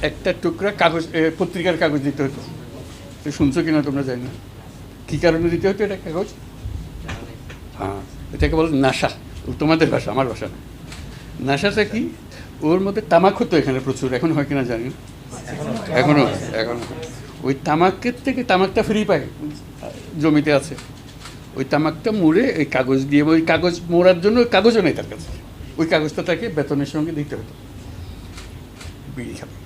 একটা টুকরা কাগজ পত্রিকার কাগজ দিতে হতো। তো শুনছো কিনা তোমরা জানি না, কী কারণে দিতে হতো এটা কাগজ? হ্যাঁ, এটাকে বলে নাশা। তোমাদের ভাষা, আমার ভাষা না। নাশাটা কি? ওর মধ্যে তামাক হতো এখানে প্রচুর, এখন হয় কিনা জানি না, এখনও ওই তামাকের থেকে তামাকটা ফ্রি পায়, জমিতে আছে, ওই তামাকটা মুড়ে এই কাগজ দিয়ে, ওই কাগজ মোড়ার জন্য ওই কাগজও নেই তার কাছে, ওই কাগজটা তাকে বেতনের সঙ্গে দিতে হতো, বিড়ি খাবে।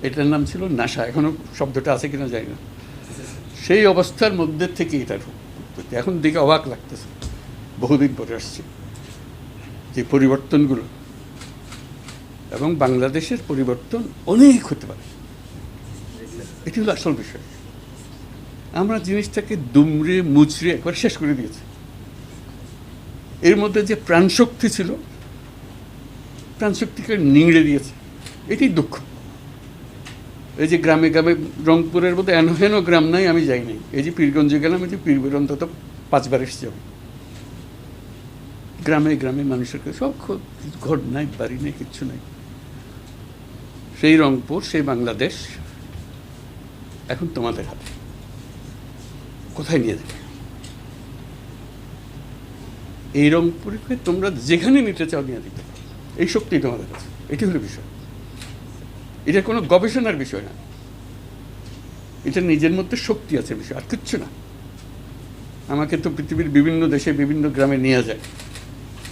এটার নাম ছিল নাশা, এখনও শব্দটা আছে কিনা জানি না। সেই অবস্থার মধ্যে থেকে এটার এখন দিকে অবাক লাগতেছে, বহুদিন পরে আসছে যে পরিবর্তনগুলো, এবং বাংলাদেশের পরিবর্তন অনেক হতে পারে, এটি হলো আসল বিষয়। আমরা জিনিসটাকে দুমড়ে মুচড়ে একবার শেষ করে দিয়েছি। এর মধ্যে যে প্রাণশক্তি ছিল, প্রাণশক্তিকে নিংড়ে দিয়েছে, এটি দুঃখ। এই যে গ্রামে গ্রামে, রংপুরের মধ্যে হেন গ্রাম নাই আমি যাই নাই। এই যে পীরগঞ্জে গেলাম, এই যে পীরগঞ্জ অন্তত 5 বার এসেছি আমি। গ্রামে গ্রামে মানুষের সব ঘর নাই, বাড়ি নেই, কিচ্ছু নাই। সেই রংপুর, সেই বাংলাদেশ এখন তোমাদের হাতে, কোথায় নিয়ে যাবে? এই রংপুরকে তোমরা যেখানে নিতে চাও নিয়ে দিতে পারো, এই শক্তি তোমাদের কাছে। এটি হলো বিষয়। এটা কোনো গবেষণার বিষয় না, এটা নিজের মধ্যে শক্তি আছে বিষয়, আর কিচ্ছু না। আমাকে তো পৃথিবীর বিভিন্ন দেশে, বিভিন্ন গ্রামে নিয়ে যায়,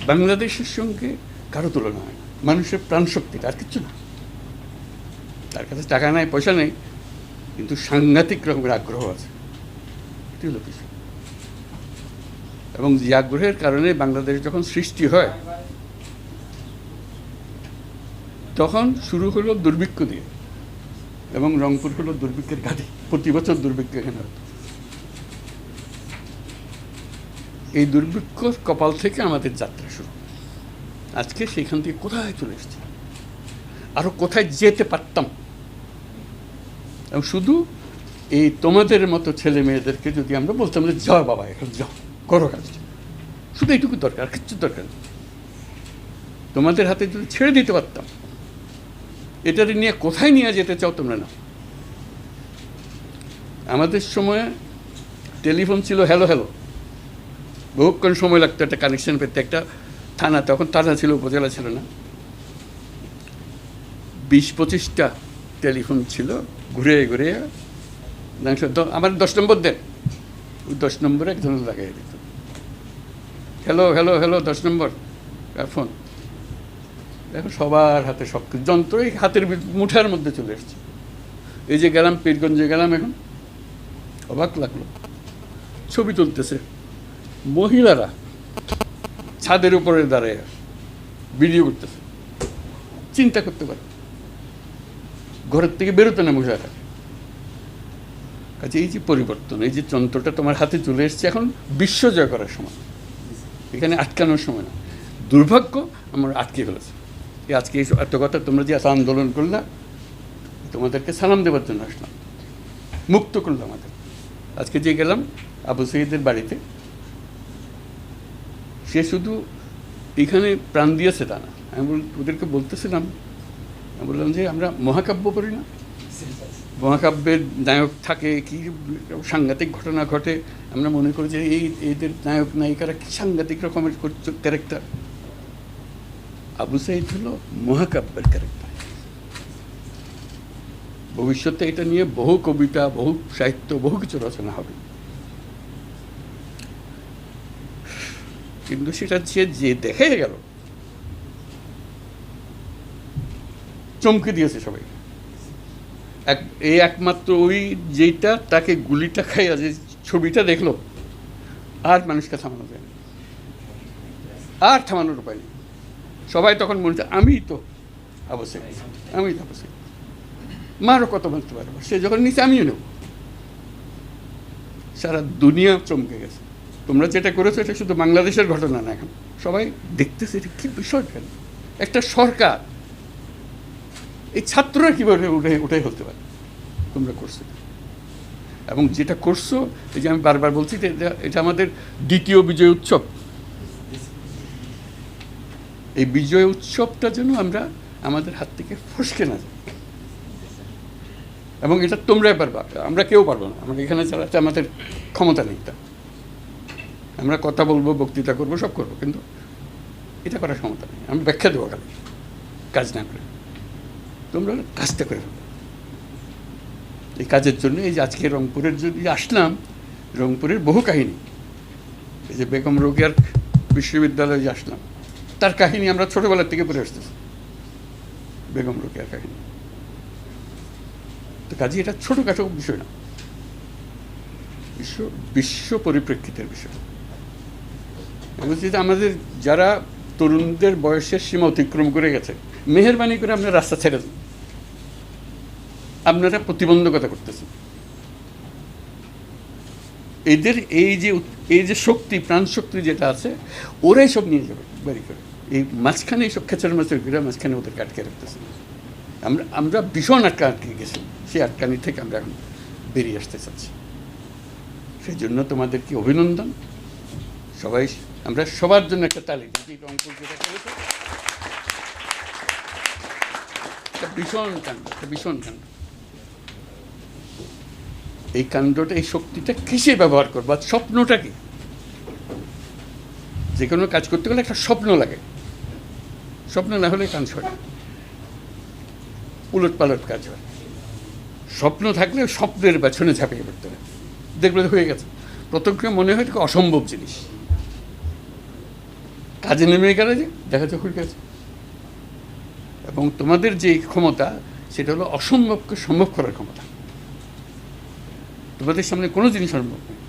বাংলাদেশের সঙ্গে কারো তুলনা হয় না। মানুষের প্রাণশক্তিটা, আর কিচ্ছু না। তার কাছে টাকা নাই, পয়সা নেই, কিন্তু সাংঘাতিক রকমের আগ্রহ আছে, এটি হলো বিষয়। এবং যে আগ্রহের কারণে বাংলাদেশ যখন সৃষ্টি হয়, তখন শুরু হলো দুর্ভিক্ষ দিয়ে, এবং রংপুর হলো দুর্ভিক্ষের ঘাঁটি। প্রতি বছর দুর্ভিক্ষ এখানে হতো। এই দুর্ভিক্ষ কপাল থেকে আমাদের যাত্রা শুরু। আজকে সেখান থেকে কোথায় চলে এসেছি, আরো কোথায় যেতে পারতাম। এবং শুধু এই তোমাদের মতো ছেলে মেয়েদেরকে যদি আমরা বলতাম যে যাও বাবা, এখন যাও, করো কাজ, শুধু এইটুকু দরকার, কিচ্ছু দরকার নেই। তোমাদের হাতে যদি ছেড়ে দিতে পারতাম, এটা নিয়ে কোথায় নিয়ে যেতে চাও তোমরা না। আমাদের সময়ে টেলিফোন ছিল হ্যালো হ্যালো, বহুক্ষণ সময় লাগতো একটা কানেকশন পেতে। একটা থানা, তখন থানা ছিল, উপজেলা ছিল না, 20-25টা টেলিফোন ছিল, ঘুরে ঘুরে আমার 10 নম্বর দেন, ওই 10 নম্বরে একজন লাগাই দিত, হ্যালো হ্যালো হ্যালো 10 নম্বর ফোন। এখন সবার হাতে সব যন্ত্র এই হাতের মুঠার মধ্যে চলে এসছে। এই যে গেলাম পীরগঞ্জে গেলাম, এখন অবাক লাগলো, ছবি তুলতেছে মহিলারা ছাদের উপরে দাঁড়ায় ভিডিও করতেছে। চিন্তা করতে পারে, ঘরের থেকে বেরোতে না মহিলারা। কাজে এই যে পরিবর্তন, এই যে যন্ত্রটা তোমার হাতে চলে এসছে, এখন বিশ্ব জয় করার সময়, এখানে আটকানোর সময় না। দুর্ভাগ্য আমরা আটকে ফেলেছে। আজকে এই এত কথা, তোমরা যে এত আন্দোলন করলা, তোমাদেরকে সালাম দেওয়ার জন্য আসলাম, মুক্ত করলাম আমাদের। আজকে যে গেলাম আবু সঈদের বাড়িতে, সে শুধু এখানে প্রাণ দিয়েছে তা না। আমি ওদেরকে বলতেছিলাম, আমি বললাম যে আমরা মহাকাব্য পড়ি না, মহাকাব্যের নায়ক থাকে, কি সাংঘাতিক ঘটনা ঘটে, আমরা মনে করি যে এদের নায়ক নায়িকারা কি সাংঘাতিক রকমের ক্যারেক্টার। আবু সাঈদ হলো মহাকাব্যের ক্যারেক্টার। ভবিষ্যতে এটা নিয়ে বহু কবিতা, বহু সাহিত্য, বহু কিছু রচনা হবে, কিন্তু সেটা যে দেখে গেল, চমকে দিয়েছে সবাই। এই একমাত্র ওই যেটা তাকে গুলিটা খাইয়া যে ছবিটা দেখলো, আর মানুষকে থামানো যায় না, আর থামানোর উপায় নেই। সবাই তখন মনে হচ্ছে আমি তো অবশ্যই, আমি তো অবশ্যই, মারও কত বলতে পারবো। সে যখন নিচে আমিও নেব। সারা দুনিয়া চমকে গেছে। তোমরা যেটা করেছো এটা শুধু বাংলাদেশের ঘটনা না, এখন সবাই দেখতেছে এটা কী বিষয়। কেন একটা সরকার, এই ছাত্ররা কীভাবে উঠে হতে পারে, তোমরা করছো। এবং যেটা করছো, এই যে আমি বারবার বলছি, এটা আমাদের দ্বিতীয় বিজয় উৎসব। এই বিজয় উৎসবটা যেন আমাদের হাত থেকে ফসকে না যায়। এবং এটা তোমরাই পারবা, আমরা কেউ পারবো না। আমরা এখানে চালাতে আমাদের ক্ষমতা নেই। তা আমরা কথা বলবো, বক্তৃতা করবো, সব করবো, কিন্তু এটা করার ক্ষমতা নেই। আমি ব্যাখ্যা দেবো খালি, কাজ না করে। তোমরা কাজটা করে ফেলো। এই কাজের জন্য এই যে আজকে রংপুরের যদি আসলাম, রংপুরের বহু কাহিনী, এই যে বেগম রোকেয়ার বিশ্ববিদ্যালয়ে যে আসলাম, তার কাহিনী আমরা ছোটোবেলার থেকে পড়ে আসতেছি, বেগম রোকেয়ার কাহিনী। তো কাজে এটা ছোটোখাটো বিষয় না, বিশ্ব পরিপ্রেক্ষিতের বিষয়। বলছি যে আমাদের যারা তরুণদের বয়সের সীমা অতিক্রম করে গেছে, মেহেরবানি করে আপনারা রাস্তা ছেড়ে দেন। আপনারা প্রতিবন্ধকতা করতেছেন। এদের এই যে শক্তি, প্রাণ শক্তি যেটা আছে, ওরাই সব নিয়ে যাবে বাড়ি করে। এই মাঝখানে এইসব খেচার মাছের ঘিরে মাঝখানে ওদেরকে আটকে রাখতেছে। আমরা ভীষণ আটকে গেছি। সেই আটকানি থেকে আমরা এখন বেরিয়ে আসতে চাচ্ছি। সেই জন্য তোমাদেরকে অভিনন্দন। সবাই, আমরা সবার জন্য একটা তালি দিই। রংপুর যেটা করেছে একটা ভীষণ কাণ্ড, একটা ভীষণ কাণ্ড। এই কাণ্ডটা, এই শক্তিটা কিসে ব্যবহার করবো? স্বপ্নটা কি? যে কোনো কাজ করতে গেলে একটা স্বপ্ন লাগে। স্বপ্ন না হলে কাজ হয়, উলট পালট কাজ হয়। স্বপ্ন থাকলে স্বপ্নের পেছনে ঝাঁপিয়ে পড়তে হবে, দেখবে হয়ে গেছে। প্রথমে মনে হয় এটা অসম্ভব জিনিস, কাজে নেমে গেলে যে দেখা যায় হয়ে গেছে। এবং তোমাদের যে ক্ষমতা, সেটা হলো অসম্ভবকে সম্ভব করার ক্ষমতা। তোমাদের সামনে কোনো জিনিস সম্ভব নেই।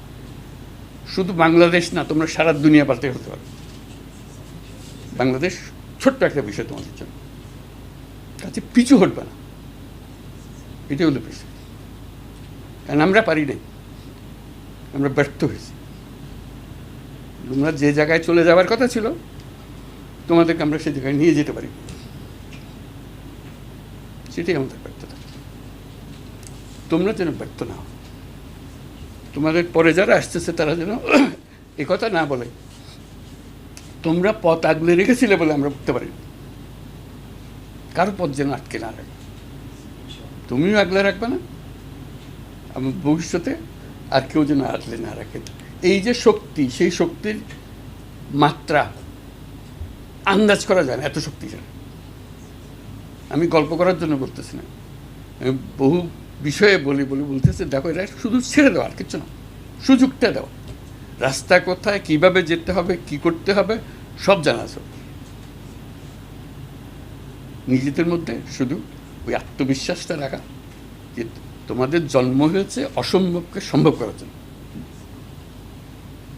শুধু বাংলাদেশ না, তোমরা সারা দুনিয়া পাল্টে হতে পারো। বাংলাদেশ ছোট্ট একটা বিষয় তোমাদের জন্য, কাছে পিছু হটবে না, এটাই হলো বিষয়। কারণ আমরা পারি নাই, আমরা ব্যর্থ হয়েছি। তোমরা যে জায়গায় চলে যাওয়ার কথা ছিল, তোমাদেরকে আমরা সেই জায়গায় নিয়ে যেতে পারি, সেটাই আমাদের ব্যর্থতা। তোমরা যেন ব্যর্থ না হও। তোমাদের পরে যারা আসতেছে তারা যেন একথা না বলে তোমরা পথ আগলে রেখেছিলে বলে আমরা উঠতে পারি। কারো পথ যেন আটকে না রাখে। তুমিও আগলে রাখবে না, আমার ভবিষ্যতে আর কেউ যেন আগলে না রাখে। এই যে শক্তি, সেই শক্তির মাত্রা আন্দাজ করা যায় না, এত শক্তিশালী। আমি গল্প করার জন্য বলতেছি না, আমি বহু বিষয়ে বলতেছে, দেখো এটা শুধু ছেড়ে দেওয়া, আর কিচ্ছু না, সুযোগটা দেওয়া। রাস্তা কোথায়, কিভাবে যেতে হবে, কি করতে হবে, সব জানা আছে। নিজেদের মধ্যে শুধু ওই আত্মবিশ্বাসটা রাখা যে তোমাদের জন্ম হয়েছে অসম্ভবকে সম্ভব করার জন্য।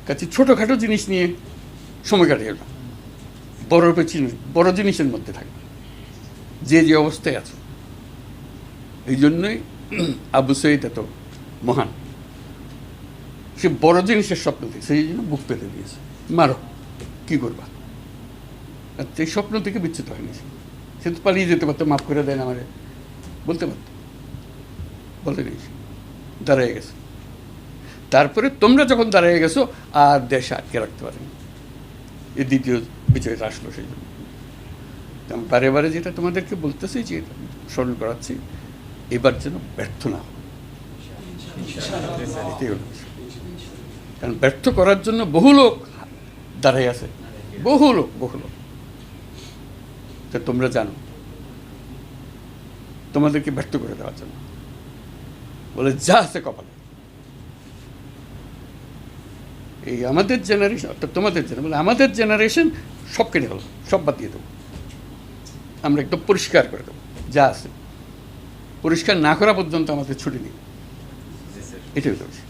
কাছে ছোটোখাটো জিনিস নিয়ে সময় কাটিয়ে না, বড় জিনিসের মধ্যে থাকবে, যে অবস্থায় আছো। এই জন্যই আবু সঈদ এত মহান। সে বড় জিনিসের স্বপ্ন দিয়েছে, সেই জন্য বুক পেতে দিয়েছে। মারো, কি করবা? আর এই স্বপ্ন থেকে বিচ্যুত হয়নি। সে তো পালিয়ে যেতে পারতো, মাফ করে দেন আমারে বলতে পারত, বলে নেই, দাঁড়িয়ে গেছে। তারপরে তোমরা যখন দাঁড়িয়ে গেছো, আর দেশে আটকে রাখতে পারেনি। এই দ্বিতীয় বিজয়টা আসলো। সেই জন্য বারে বারে যেটা তোমাদেরকে বলতেছি, যে স্মরণ করাচ্ছি, এবার যেন ব্যর্থ না হয়। কারণ ব্যর্থ করার জন্য বহু লোক দাঁড়াই আছে, বহু লোক। তা তোমরা জানো, তোমাদেরকে ব্যর্থ করে দেওয়ার জন্য বলে যা আছে কপালে। এই আমাদের জেনারেশন, অর্থাৎ তোমাদের জেনারেশন, আমাদের জেনারেশন সব কেটে ফেলো, সব বাদ দিয়ে দেবো। আমরা একদম পরিষ্কার করে দেবো, যা আছে পরিষ্কার না করা পর্যন্ত আমাদের ছুটি নেই। এটাই হচ্ছে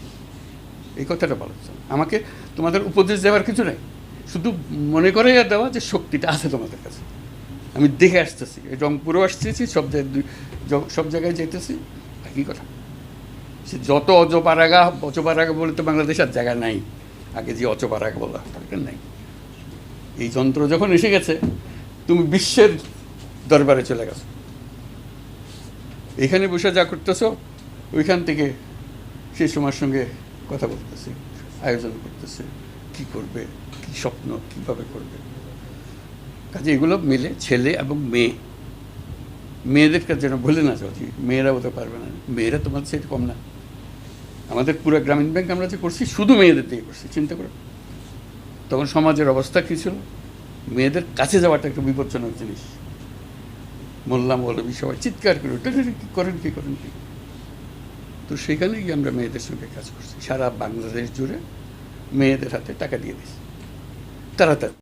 এই কথাটা বলা হচ্ছে। আমাকে তোমাদের উপদেশ দেওয়ার কিছু নেই, শুধু মনে করে দেওয়া যে শক্তিটা আছে তোমাদের কাছে। আমি দেখে আসতেছি, এই রংপুরেও আসতেছি, সব জায়গায় যেতেছি, একই কথা। সে যত অজপাড়াগা বলে তো বাংলাদেশ আর জায়গা নাই। আগে যে অচপাড়াগা বলা তাদের নাই। এই যন্ত্র যখন এসে গেছে, তুমি বিশ্বের দরবারে চলে গেছো। এখানে বসে যা করতেছো, ওইখান থেকে সেই সময়ের সঙ্গে কথা বলতেছে, আয়োজন করতেছে, কি করবে, কি স্বপ্ন, কীভাবে করবে। কাজে এগুলো মিলে ছেলে এবং মেয়ে মেয়েদের কাছে যেন বলে না যাও, মেয়েরা হতে পারবে না, মেয়েরা তোমার সাথে কম না। আমাদের পুরো গ্রামীণ ব্যাংক আমরা যে করছি শুধু মেয়েদের দিয়ে করছি, চিন্তা করো তখন সমাজের অবস্থা কী ছিল। মেয়েদের কাছে যাওয়াটা একটা বিপজ্জনক জিনিস। মোল্লা মৌলবী সবাই চিৎকার করে কী করেন কী করেন কী। তো সেখানে গিয়ে আমরা মেয়েদের সঙ্গে কাজ করছি, সারা বাংলাদেশ জুড়ে মেয়েদের হাতে টাকা দিয়ে দিয়েছি তাড়াতাড়ি।